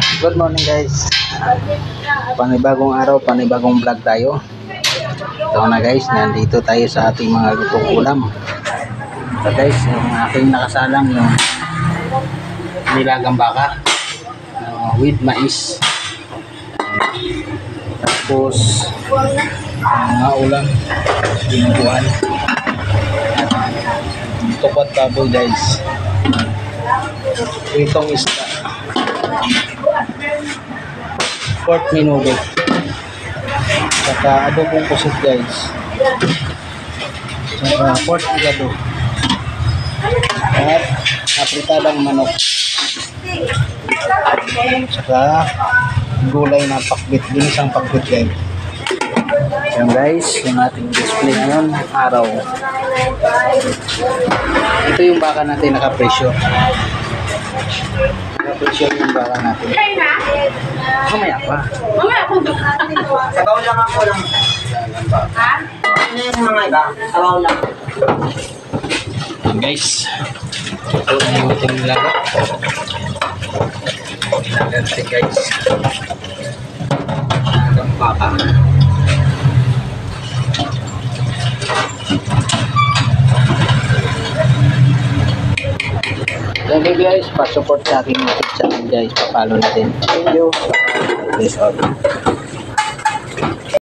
Good morning guys. Panibagong araw, panibagong vlog tayo. Ito na guys, nandito tayo sa ating mga lutong ulam. So guys, yung aking nakasalang yung nilagang baka with mais. Tapos mga ulam, dinuguan. Tupat baboy guys. Itong isda. Pork minudo. Saka adobong pusit guys. Saka pork igado. At apritadang manok. Saka gulay na pakbit. Ginisang pakbit guys. Yan guys, yung ating display ngayon, araw. Ito yung baka natin nakapresyo. Nakapresyo yung baka natin. Mamaya pa. Mamaya po. Sabaw lang ako lang. Ha? Ano yung mga iba? Sabaw lang. Yan guys. Ito na yung ating nilaga. Nilaga natin guys. Nilagang baka. Thank you guys, pa-support sa aking YouTube channel guys, papalo natin. Thank you. Please all.